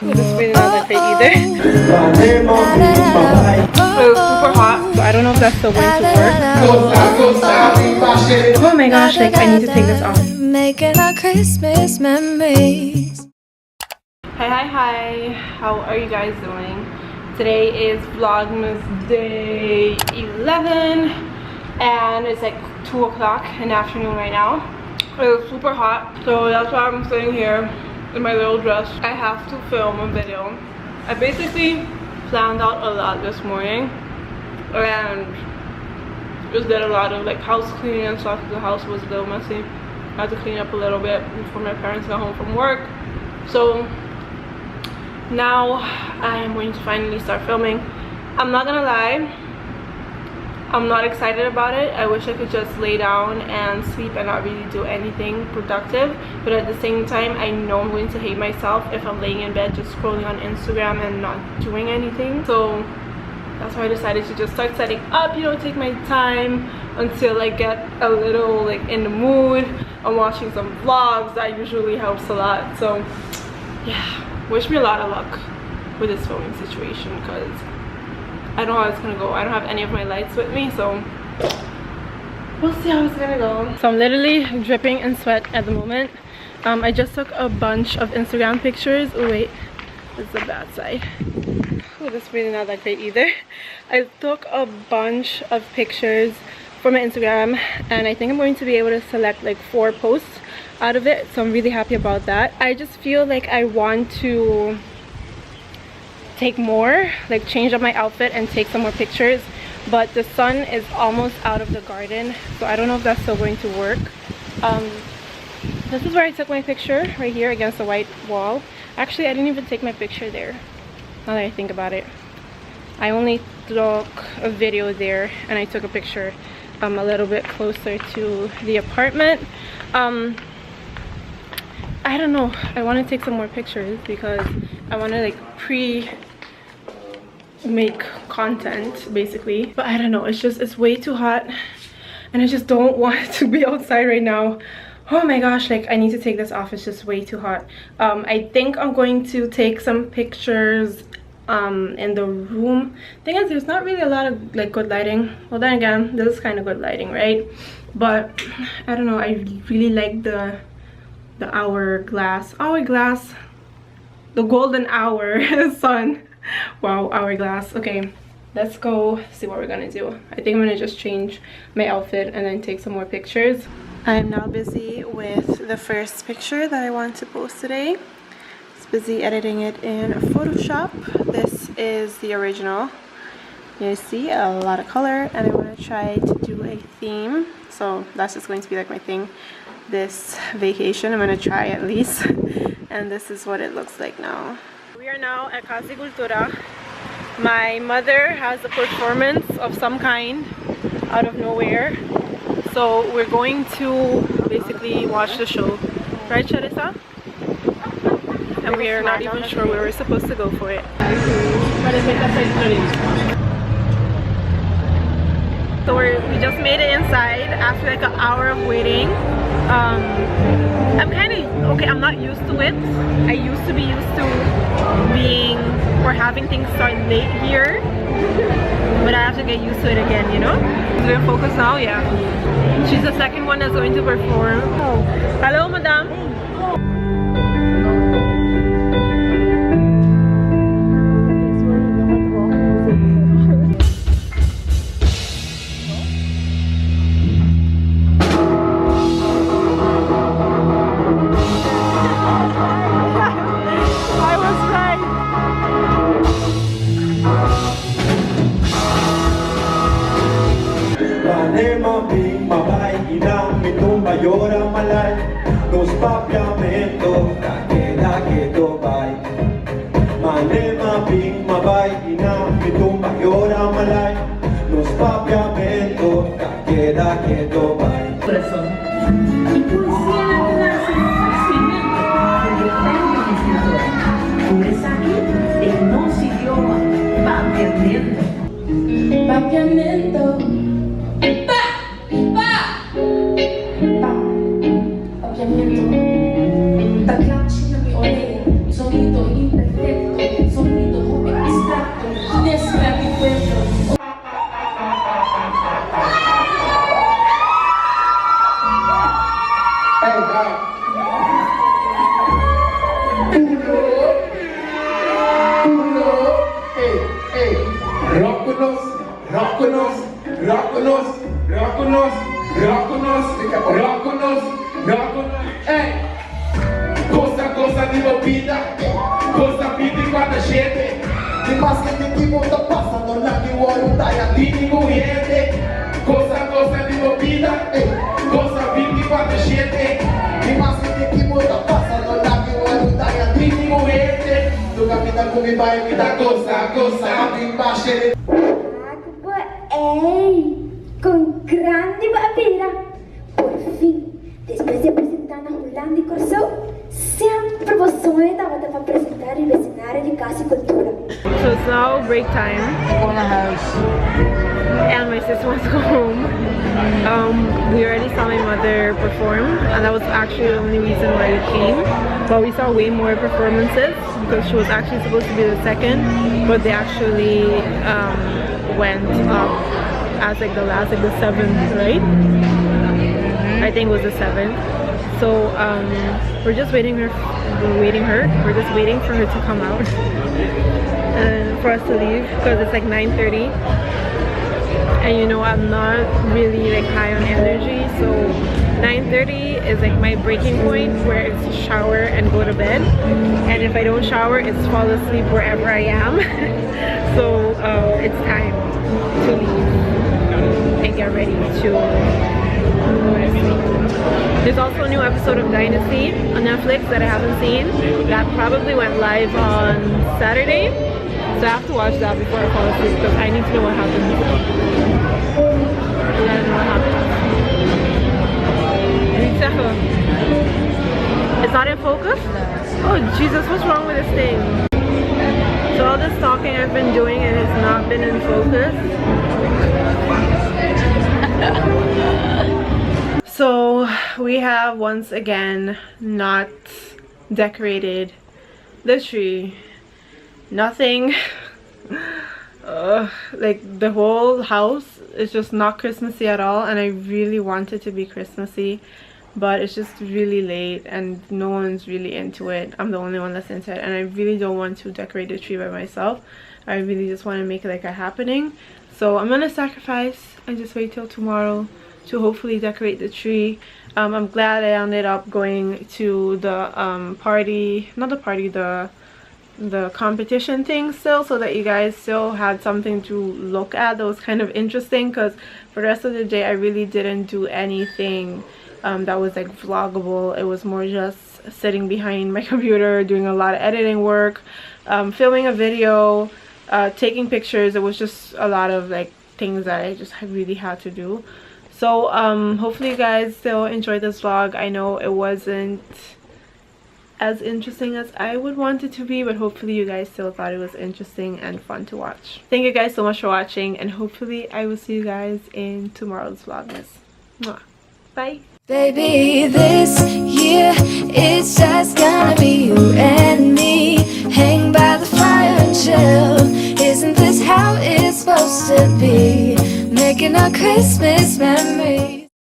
This really not that great either. It was super hot, so I don't know if that's still going to work. Oh my gosh, like I need to take this off. Making our Christmas memories. Hi, how are you guys doing? Today is Vlogmas day 11 and it's like 2 o'clock in the afternoon right now. It was super hot, so that's why I'm sitting here in my little dress. I have to film a video. I basically planned out a lot this morning and just did a lot of like house cleaning and stuff. The house was a little messy. I had to clean up a little bit before my parents got home from work. So now I'm going to finally start filming. I'm not gonna lie, I'm not excited about it. I wish I could just lay down and sleep and not really do anything productive, but at the same time I know I'm going to hate myself if I'm laying in bed just scrolling on Instagram and not doing anything. So that's why I decided to just start setting up, you know, take my time until I get a little like in the mood. I'm watching some vlogs. That usually helps a lot. So yeah, wish me a lot of luck with this filming situation because I don't know how it's gonna go. I don't have any of my lights with me, so we'll see how it's gonna go. So I'm literally dripping in sweat at the moment. I just took a bunch of Instagram pictures. Oh wait, this is the bad side. Oh, this is really not that great either. I took a bunch of pictures for my Instagram and I think I'm going to be able to select like 4 posts out of it, so I'm really happy about that. I just feel like I want to take more, like change up my outfit and take some more pictures, but the sun is almost out of the garden, so I don't know if that's still going to work. This is where I took my picture, right here against the white wall. Actually, I didn't even take my picture there, now that I think about it. I only took a video there and I took a picture a little bit closer to the apartment. I don't know, I want to take some more pictures because I want to like make content basically, but I don't know, it's way too hot and I just don't want to be outside right now. Oh my gosh, like I need to take this off, it's just way too hot. I think I'm going to take some pictures in the room. Thing is, there's not really a lot of like good lighting. Well, then again, this is kind of good lighting, right? But I don't know, I really like the hourglass, the golden hour sun. Wow, hourglass. Okay, let's go see what we're gonna do. I think I'm gonna just change my outfit and then take some more pictures. I'm now busy with the first picture that I want to post today. Just busy editing it in Photoshop. This is the original. You see a lot of color and I want to try to do a theme, so that's just going to be like my thing this vacation. I'm going to try at least. And this is what it looks like now. We are now at Casa de Cultura. My mother has a performance of some kind out of nowhere, so we're going to basically watch the show, right Charissa? And we are not even sure where we're supposed to go for it. So we just made it inside after like an hour of waiting. I'm kind of okay, I'm not used to it. I used to be used to being or having things start late here, but I have to get used to it again, you know? Is it in focus now? Yeah. She's the second one that's going to perform. Oh. Hello, madam. Nos papiamento, kakeda keto bay. Manema ping mabay ina mitumba yora malay. Nos papiamento, kakeda keto bay. Y poesía nace porque está en por eso aquí el no idioma papiamento. Papiamento. Papiamento. Da clacci na mia oreja, sonido imperfetto. Cosa 24/7. Di más que te equipo está pasando la que voluntad a ti ni juguete. Cosa digo vida, cosa 24/7. Di más que te equipo está pasando la que voluntad a ti ni juguete. Tu capitán con mi baile, vida cosa, mi base. Con grande bravura, por fin, después de presentar na Holanda e Corso, sempre o sonho estava para apresentar e ensinar de casa e cultura. So it's now break time. And my sister wants to go home. We already saw my mother perform, and that was actually the only reason why we came. But we saw way more performances because she was actually supposed to be the second, but they actually went up as like the last, like the 7th, right? I think it was the 7th. So we're just waiting for her to come out and for us to leave because it's like 9:30. And you know, I'm not really like high on energy, so 9:30 is like my breaking point where it's shower and go to bed. And if I don't shower, it's fall asleep wherever I am. So it's time to leave and get ready to go to sleep. There's also a new episode of Dynasty on Netflix that I haven't seen. That probably went live on Saturday. So I have to watch that before I fall asleep because I need to know what happens. I don't know what happens. It's not in focus? Oh Jesus, what's wrong with this thing? So all this talking I've been doing and it's not been in focus. So we have once again not decorated the tree. Nothing. Like the whole house is just not Christmassy at all, and I really want it to be Christmassy, but it's just really late and no one's really into it. I'm the only one that's into it, and I really don't want to decorate the tree by myself. I really just want to make it like a happening. So I'm gonna sacrifice and just wait till tomorrow to hopefully decorate the tree. I'm glad I ended up going to the party, not the party, the competition thing still, so that you guys still had something to look at. That was kind of interesting because for the rest of the day I really didn't do anything that was like vloggable. It was more just sitting behind my computer doing a lot of editing work, filming a video, taking pictures. It was just a lot of like things that I just really had to do. So hopefully you guys still enjoyed this vlog. I know it wasn't as interesting as I would want it to be, but hopefully you guys still thought it was interesting and fun to watch. Thank you guys so much for watching, and hopefully I will see you guys in tomorrow's vlogmas. Mwah. Bye. Baby, this year it's just gonna be you and me. Hang by the fire and chill. Isn't this how it's supposed to be? Making our Christmas memories.